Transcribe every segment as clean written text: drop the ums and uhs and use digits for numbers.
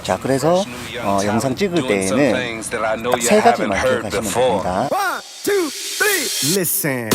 자, 그래서 영상 찍을 때에는 딱 세 가지만 기억하시면 됩니다. 1, 2, 3, listen.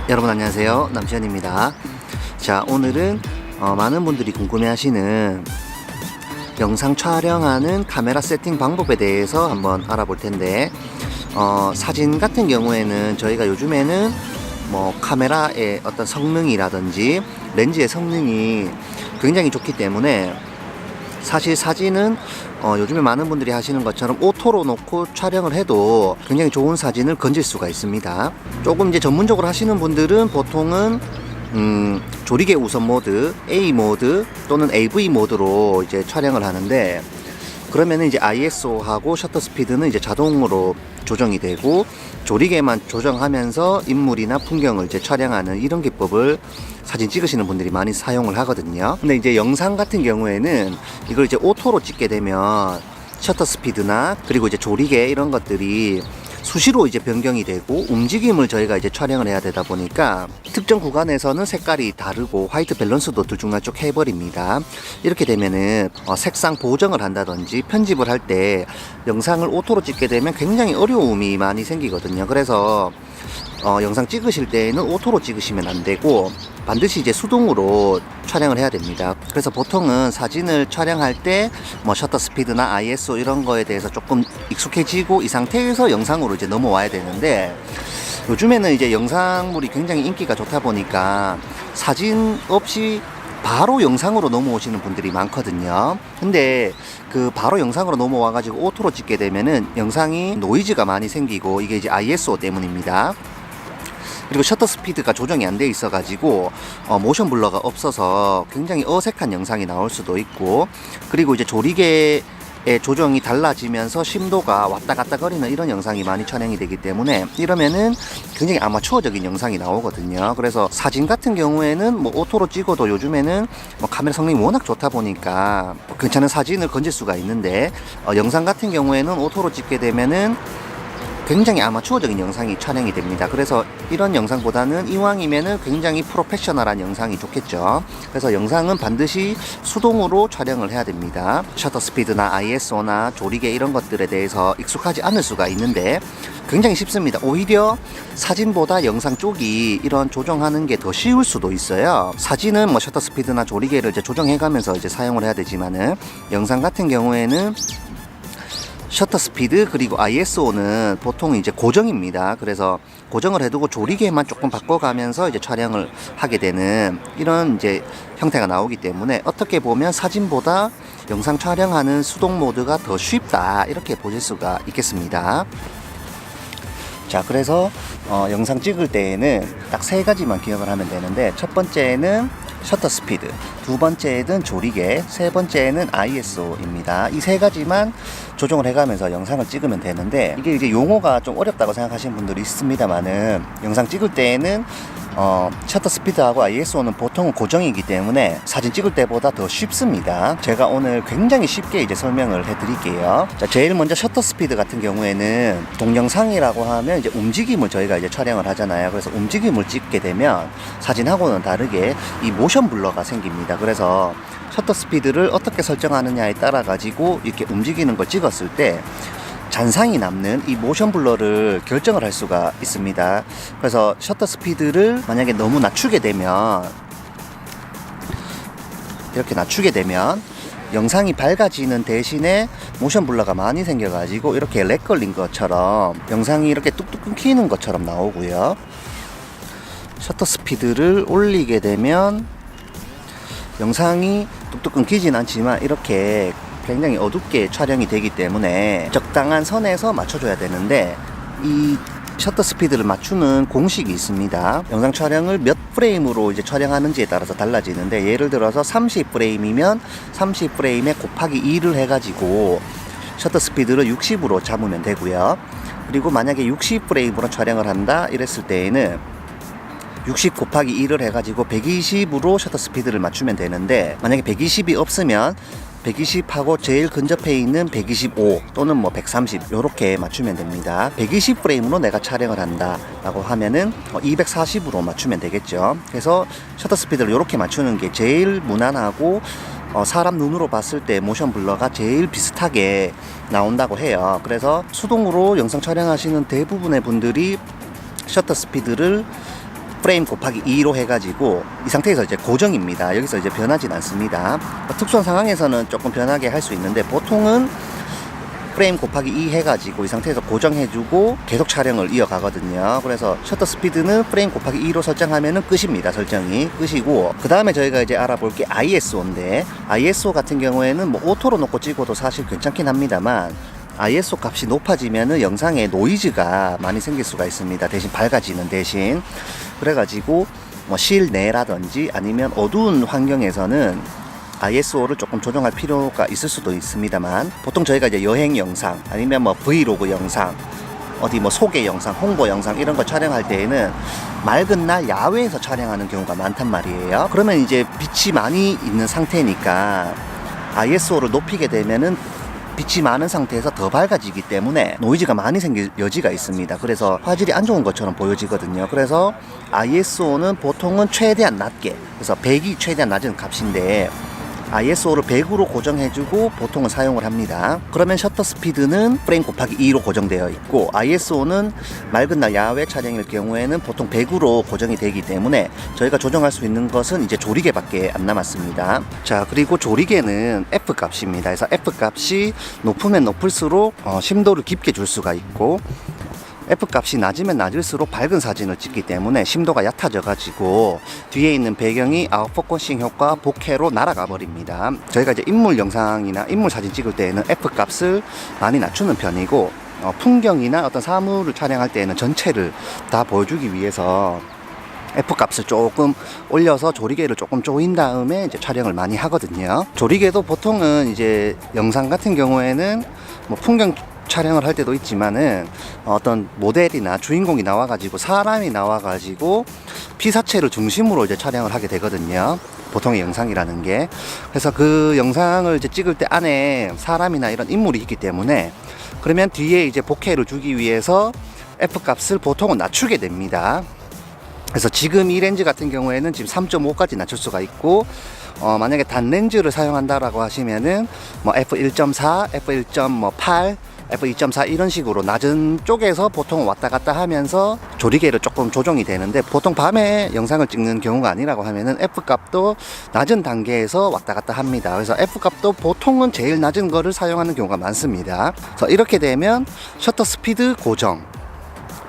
여러분 안녕하세요, 남시현입니다. 자, 오늘은 많은 분들이 궁금해하시는 영상 촬영하는 카메라 세팅 방법에 대해서 한번 알아볼 텐데, 사진 같은 경우에는 저희가 요즘에는 뭐 카메라의 어떤 성능이라든지 렌즈의 성능이 굉장히 좋기 때문에 사실 사진은 요즘에 많은 분들이 하시는 것처럼 오토로 놓고 촬영을 해도 굉장히 좋은 사진을 건질 수가 있습니다. 조금 이제 전문적으로 하시는 분들은 보통은 조리개 우선 모드, A 모드 또는 AV 모드로 이제 촬영을 하는데, 그러면은 이제 ISO하고 셔터 스피드는 이제 자동으로 조정이 되고 조리개만 조정하면서 인물이나 풍경을 이제 촬영하는 이런 기법을 사진 찍으시는 분들이 많이 사용을 하거든요. 근데 이제 영상 같은 경우에는 이걸 이제 오토로 찍게 되면 셔터 스피드나 그리고 이제 조리개 이런 것들이 수시로 이제 변경이 되고 움직임을 저희가 이제 촬영을 해야 되다 보니까 특정 구간에서는 색깔이 다르고 화이트 밸런스도 들쭉날쭉 해버립니다. 이렇게 되면은 색상 보정을 한다든지 편집을 할 때 영상을 오토로 찍게 되면 굉장히 어려움이 많이 생기거든요. 그래서 영상 찍으실 때에는 오토로 찍으시면 안 되고 반드시 이제 수동으로 촬영을 해야 됩니다. 그래서 보통은 사진을 촬영할 때 뭐 셔터 스피드나 ISO 이런 거에 대해서 조금 익숙해지고 이 상태에서 영상으로 이제 넘어와야 되는데, 요즘에는 이제 영상물이 굉장히 인기가 좋다 보니까 사진 없이 바로 영상으로 넘어오시는 분들이 많거든요. 근데 그 바로 영상으로 넘어와 가지고 오토로 찍게 되면은 영상이 노이즈가 많이 생기고, 이게 이제 ISO 때문입니다. 그리고 셔터 스피드가 조정이 안 돼 있어 가지고 모션 블러가 없어서 굉장히 어색한 영상이 나올 수도 있고, 그리고 이제 조리개의 조정이 달라지면서 심도가 왔다 갔다 거리는 이런 영상이 많이 촬영이 되기 때문에 이러면은 굉장히 아마추어적인 영상이 나오거든요. 그래서 사진 같은 경우에는 뭐 오토로 찍어도 요즘에는 뭐 카메라 성능이 워낙 좋다 보니까 괜찮은 사진을 건질 수가 있는데, 영상 같은 경우에는 오토로 찍게 되면은 굉장히 아마추어적인 영상이 촬영이 됩니다. 그래서 이런 영상보다는 이왕이면은 굉장히 프로페셔널한 영상이 좋겠죠. 그래서 영상은 반드시 수동으로 촬영을 해야 됩니다. 셔터 스피드나 ISO나 조리개 이런 것들에 대해서 익숙하지 않을 수가 있는데 굉장히 쉽습니다. 오히려 사진보다 영상 쪽이 이런 조정하는 게 더 쉬울 수도 있어요. 사진은 뭐 셔터 스피드나 조리개를 이제 조정해가면서 이제 사용을 해야 되지만은, 영상 같은 경우에는 셔터 스피드 그리고 ISO는 보통 이제 고정입니다. 그래서 고정을 해두고 조리개만 조금 바꿔가면서 이제 촬영을 하게 되는 이런 이제 형태가 나오기 때문에, 어떻게 보면 사진보다 영상 촬영하는 수동 모드가 더 쉽다, 이렇게 보실 수가 있겠습니다. 자, 그래서 영상 찍을 때에는 딱 세 가지만 기억을 하면 되는데, 첫 번째는 셔터 스피드, 두 번째는 조리개, 세 번째는 ISO입니다. 이 세 가지만 조정을 해가면서 영상을 찍으면 되는데, 이게 이제 용어가 좀 어렵다고 생각하시는 분들이 있습니다만은, 영상 찍을 때에는 셔터 스피드하고 ISO는 보통은 고정이기 때문에 사진 찍을 때보다 더 쉽습니다. 제가 오늘 굉장히 쉽게 이제 설명을 해드릴게요. 자, 제일 먼저 셔터 스피드 같은 경우에는 동영상이라고 하면 이제 움직임을 저희가 이제 촬영을 하잖아요. 그래서 움직임을 찍게 되면 사진하고는 다르게 이 모션 블러가 생깁니다. 그래서 셔터 스피드를 어떻게 설정하느냐에 따라 가지고 이렇게 움직이는 걸 찍었을 때 잔상이 남는 이 모션 블러를 결정을 할 수가 있습니다. 그래서 셔터 스피드를 만약에 너무 낮추게 되면, 이렇게 낮추게 되면 영상이 밝아지는 대신에 모션 블러가 많이 생겨가지고 이렇게 렉 걸린 것처럼 영상이 이렇게 뚝뚝 끊기는 것처럼 나오고요. 셔터 스피드를 올리게 되면 영상이 뚝뚝 끊기진 않지만 이렇게 굉장히 어둡게 촬영이 되기 때문에 적당한 선에서 맞춰줘야 되는데, 이 셔터 스피드를 맞추는 공식이 있습니다. 영상 촬영을 몇 프레임으로 이제 촬영하는지에 따라서 달라지는데, 예를 들어서 30프레임이면 30프레임에 곱하기 2를 해가지고 셔터 스피드를 60으로 잡으면 되고요. 그리고 만약에 60프레임으로 촬영을 한다 이랬을 때에는 60 곱하기 1을 해가지고 120으로 셔터 스피드를 맞추면 되는데, 만약에 120이 없으면 120하고 제일 근접해 있는 125 또는 뭐 130 요렇게 맞추면 됩니다. 120 프레임으로 내가 촬영을 한다 라고 하면은 240으로 맞추면 되겠죠. 그래서 셔터 스피드를 요렇게 맞추는 게 제일 무난하고 사람 눈으로 봤을 때 모션 블러가 제일 비슷하게 나온다고 해요. 그래서 수동으로 영상 촬영하시는 대부분의 분들이 셔터 스피드를 프레임 곱하기 2로 해가지고 이 상태에서 이제 고정입니다. 여기서 이제 변하진 않습니다. 특수한 상황에서는 조금 변하게 할 수 있는데, 보통은 프레임 곱하기 2 해가지고 이 상태에서 고정해주고 계속 촬영을 이어가거든요. 그래서 셔터 스피드는 프레임 곱하기 2로 설정하면은 끝입니다. 설정이 끝이고, 그 다음에 저희가 이제 알아볼 게 ISO인데, ISO 같은 경우에는 뭐 오토로 놓고 찍어도 사실 괜찮긴 합니다만, ISO 값이 높아지면은 영상에 노이즈가 많이 생길 수가 있습니다. 대신 밝아지는 대신. 그래가지고 뭐 실내라든지 아니면 어두운 환경에서는 ISO를 조금 조정할 필요가 있을 수도 있습니다만, 보통 저희가 이제 여행 영상 아니면 뭐 브이로그 영상, 어디 뭐 소개 영상, 홍보 영상 이런 거 촬영할 때에는 맑은 날 야외에서 촬영하는 경우가 많단 말이에요. 그러면 이제 빛이 많이 있는 상태니까 ISO를 높이게 되면은 빛이 많은 상태에서 더 밝아지기 때문에 노이즈가 많이 생길 여지가 있습니다. 그래서 화질이 안 좋은 것처럼 보여지거든요. 그래서 ISO는 보통은 최대한 낮게, 그래서 100이 최대한 낮은 값인데 ISO를 100으로 고정해주고 보통은 사용을 합니다. 그러면 셔터 스피드는 프레임 곱하기 2로 고정되어 있고, ISO는 맑은 날 야외 촬영일 경우에는 보통 100으로 고정이 되기 때문에 저희가 조정할 수 있는 것은 이제 조리개밖에 안 남았습니다. 자, 그리고 조리개는 F 값입니다. 그래서 F 값이 높으면 높을수록 심도를 깊게 줄 수가 있고, F 값이 낮으면 낮을수록 밝은 사진을 찍기 때문에 심도가 얕아져 가지고 뒤에 있는 배경이 아웃포커싱 효과 보케로 날아가 버립니다. 저희가 이제 인물 영상이나 인물 사진 찍을 때에는 F 값을 많이 낮추는 편이고, 풍경이나 어떤 사물을 촬영할 때에는 전체를 다 보여주기 위해서 F 값을 조금 올려서 조리개를 조금 조인 다음에 이제 촬영을 많이 하거든요. 조리개도 보통은 이제 영상 같은 경우에는 뭐 풍경 촬영을 할 때도 있지만은 어떤 모델이나 주인공이 나와가지고 사람이 나와가지고 피사체를 중심으로 이제 촬영을 하게 되거든요. 보통의 영상이라는 게. 그래서 그 영상을 이제 찍을 때 안에 사람이나 이런 인물이 있기 때문에, 그러면 뒤에 이제 보케를 주기 위해서 F 값을 보통은 낮추게 됩니다. 그래서 지금 이 렌즈 같은 경우에는 지금 3.5까지 낮출 수가 있고, 만약에 단 렌즈를 사용한다라고 하시면은 뭐 f1.4, f1.8, f2.4 이런 식으로 낮은 쪽에서 보통 왔다 갔다 하면서 조리개를 조금 조정이 되는데, 보통 밤에 영상을 찍는 경우가 아니라고 하면은 F 값도 낮은 단계에서 왔다 갔다 합니다. 그래서 F 값도 보통은 제일 낮은 거를 사용하는 경우가 많습니다. 그래서 이렇게 되면 셔터 스피드 고정,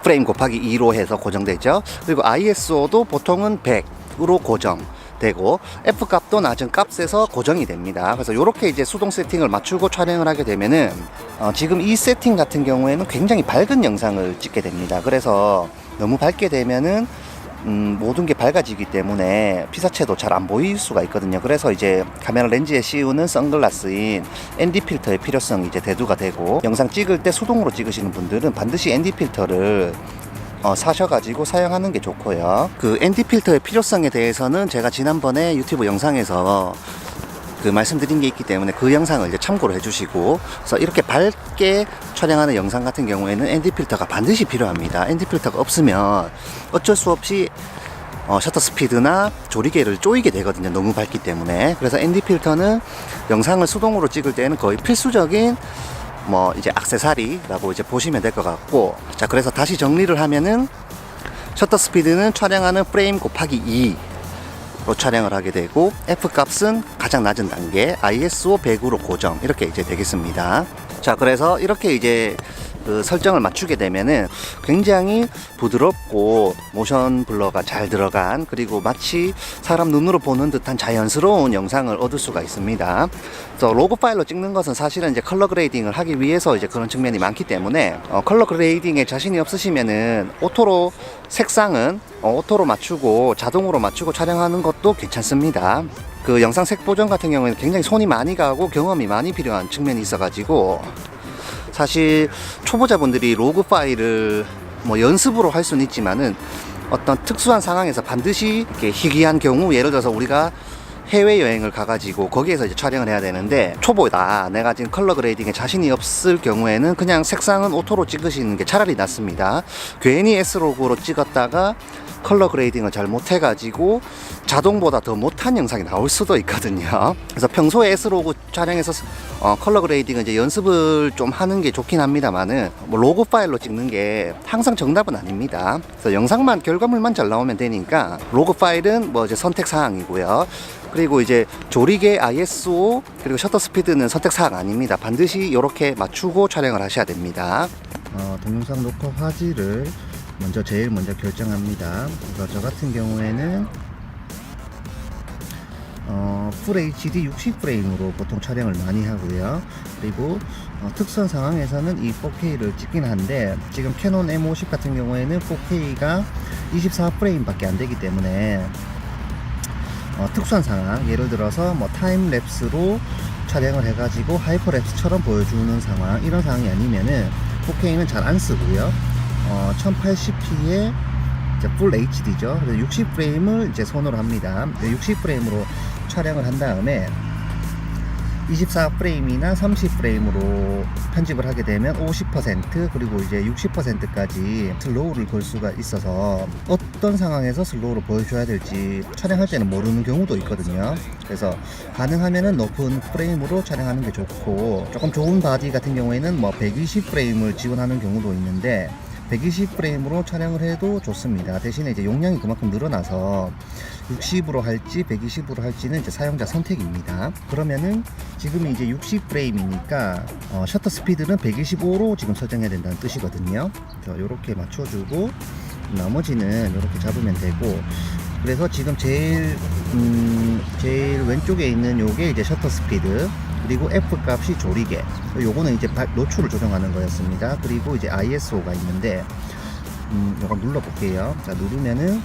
프레임 곱하기 2로 해서 고정되죠. 그리고 ISO도 보통은 100으로 고정되고, F 값도 낮은 값에서 고정이 됩니다. 그래서 이렇게 이제 수동 세팅을 맞추고 촬영을 하게 되면은 지금 이 세팅 같은 경우에는 굉장히 밝은 영상을 찍게 됩니다. 그래서 너무 밝게 되면은 모든 게 밝아지기 때문에 피사체도 잘 안 보일 수가 있거든요. 그래서 이제 카메라 렌즈에 씌우는 선글라스인 ND 필터의 필요성이 이제 대두가 되고, 영상 찍을 때 수동으로 찍으시는 분들은 반드시 ND 필터를 사셔가지고 사용하는 게 좋고요. 그 ND 필터의 필요성에 대해서는 제가 지난번에 유튜브 영상에서 그 말씀드린 게 있기 때문에 그 영상을 이제 참고를 해주시고, 그래서 이렇게 밝게 촬영하는 영상 같은 경우에는 ND 필터가 반드시 필요합니다. ND 필터가 없으면 어쩔 수 없이 셔터 스피드나 조리개를 조이게 되거든요. 너무 밝기 때문에. 그래서 ND 필터는 영상을 수동으로 찍을 때는 거의 필수적인 뭐 이제 액세서리라고 이제 보시면 될 것 같고, 자, 그래서 다시 정리를 하면은 셔터 스피드는 촬영하는 프레임 곱하기 2로 촬영을 하게 되고, F 값은 가장 낮은 단계 ISO 100으로 고정, 이렇게 이제 되겠습니다. 자, 그래서 이렇게 이제 그 설정을 맞추게 되면은 굉장히 부드럽고 모션 블러가 잘 들어간, 그리고 마치 사람 눈으로 보는 듯한 자연스러운 영상을 얻을 수가 있습니다. 그래서 로그 파일로 찍는 것은 사실은 이제 컬러 그레이딩을 하기 위해서 이제 그런 측면이 많기 때문에 컬러 그레이딩에 자신이 없으시면은 오토로 색상은 오토로 맞추고 자동으로 맞추고 촬영하는 것도 괜찮습니다. 그 영상 색 보정 같은 경우에는 굉장히 손이 많이 가고 경험이 많이 필요한 측면이 있어가지고, 사실 초보자분들이 로그 파일을 뭐 연습으로 할 수는 있지만은 어떤 특수한 상황에서 반드시 이렇게 희귀한 경우, 예를 들어서 우리가 해외여행을 가가지고 거기에서 이제 촬영을 해야 되는데 초보다 내가 지금 컬러 그레이딩에 자신이 없을 경우에는 그냥 색상은 오토로 찍으시는 게 차라리 낫습니다. 괜히 S로그로 찍었다가 컬러 그레이딩을 잘 못해가지고 자동보다 더 못한 영상이 나올 수도 있거든요. 그래서 평소에 S로그 촬영해서 컬러 그레이딩은 이제 연습을 좀 하는 게 좋긴 합니다만은 뭐 로그 파일로 찍는 게 항상 정답은 아닙니다. 그래서 영상만 결과물만 잘 나오면 되니까 로그 파일은 뭐 이제 선택 사항이고요. 그리고 이제 조리개 ISO 그리고 셔터 스피드는 선택 사항 아닙니다. 반드시 이렇게 맞추고 촬영을 하셔야 됩니다. 동영상 녹화 화질을 제일 먼저 결정합니다. 그래서 저 같은 경우에는 풀 HD 60프레임으로 보통 촬영을 많이 하고요. 그리고 특수한 상황에서는 이 4K를 찍긴 한데 지금 캐논 M50 같은 경우에는 4K가 24프레임 밖에 안 되기 때문에 특수한 상황, 예를 들어서 뭐 타임랩스로 촬영을 해가지고 하이퍼랩스처럼 보여주는 상황, 이런 상황이 아니면은 4K는 잘 안 쓰고요. 1080p에 풀 HD죠. 그래서 60프레임을 이제 손으로 합니다. 60프레임으로 촬영을 한 다음에 24프레임이나 30프레임으로 편집을 하게 되면 50% 그리고 이제 60%까지 슬로우를 걸 수가 있어서 어떤 상황에서 슬로우를 보여줘야 될지 촬영할 때는 모르는 경우도 있거든요. 그래서 가능하면은 높은 프레임으로 촬영하는 게 좋고, 조금 좋은 바디 같은 경우에는 뭐 120프레임을 지원하는 경우도 있는데 120프레임으로 촬영을 해도 좋습니다. 대신에 이제 용량이 그만큼 늘어나서 60으로 할지 120으로 할지는 이제 사용자 선택입니다. 그러면은 지금 이제 60프레임이니까 셔터 스피드는 125로 지금 설정해야 된다는 뜻이거든요. 이렇게 맞춰주고 나머지는 이렇게 잡으면 되고, 그래서 지금 제일 왼쪽에 있는 요게 이제 셔터 스피드, 그리고 F 값이 조리개, 요거는 이제 노출을 조정하는 거였습니다. 그리고 이제 ISO가 있는데 요거 눌러 볼게요. 자, 누르면은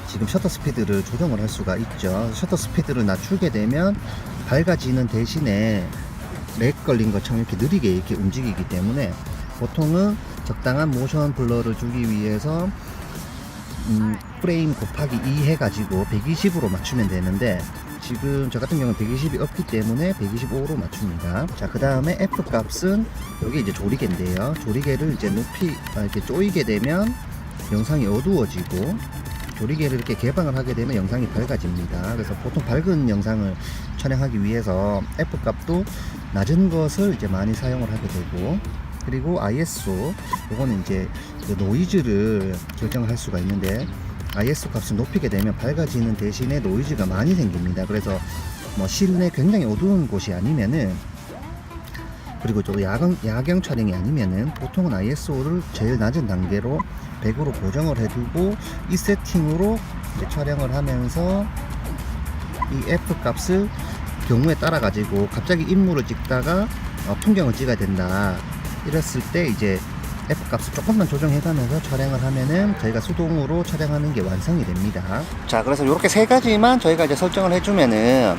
지금 셔터 스피드를 조정을 할 수가 있죠. 셔터 스피드를 낮추게 되면 밝아지는 대신에 렉 걸린 것처럼 이렇게 느리게 이렇게 움직이기 때문에 보통은 적당한 모션 블러를 주기 위해서 프레임 곱하기 2 해가지고 120으로 맞추면 되는데, 지금 저 같은 경우는 120이 없기 때문에 125로 맞춥니다. 자, 그 다음에 F 값은 여기 이제 조리개인데요. 조리개를 이제 높이 이렇게 조이게 되면 영상이 어두워지고, 조리개를 이렇게 개방을 하게 되면 영상이 밝아집니다. 그래서 보통 밝은 영상을 촬영하기 위해서 F 값도 낮은 것을 이제 많이 사용을 하게 되고, 그리고 ISO, 이거는 이제 노이즈를 결정을 할 수가 있는데 ISO 값을 높이게 되면 밝아지는 대신에 노이즈가 많이 생깁니다. 그래서 뭐 실내 굉장히 어두운 곳이 아니면은, 그리고 또 야경 촬영이 아니면은 보통은 ISO를 제일 낮은 단계로 100으로 고정을 해두고 이 세팅으로 이제 촬영을 하면서 이 F 값을 경우에 따라 가지고 갑자기 인물을 찍다가 풍경을 찍어야 된다, 이랬을 때 이제 F 값을 조금만 조정해가면서 촬영을 하면은 저희가 수동으로 촬영하는 게 완성이 됩니다. 자, 그래서 이렇게 세 가지만 저희가 이제 설정을 해주면은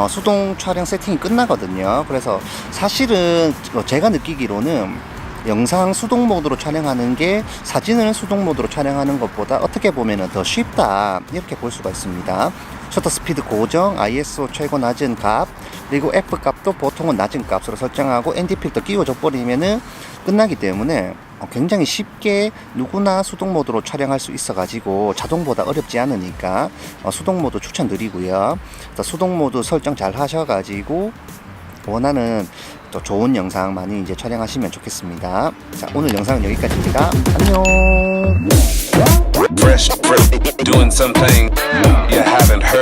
수동 촬영 세팅이 끝나거든요. 그래서 사실은 제가 느끼기로는 영상 수동 모드로 촬영하는 게 사진을 수동 모드로 촬영하는 것보다 어떻게 보면은 더 쉽다, 이렇게 볼 수가 있습니다. 셔터 스피드 고정, ISO 최고 낮은 값, 그리고 F 값도 보통은 낮은 값으로 설정하고 ND 필터 끼워줘 버리면은 끝나기 때문에 굉장히 쉽게 누구나 수동 모드로 촬영할 수 있어 가지고 자동보다 어렵지 않으니까 수동 모드 추천드리고요. 수동 모드 설정 잘 하셔 가지고 원하는 또 좋은 영상 많이 이제 촬영하시면 좋겠습니다. 자, 오늘 영상은 여기까지입니다. 안녕. Fresh, doing something you haven't heard.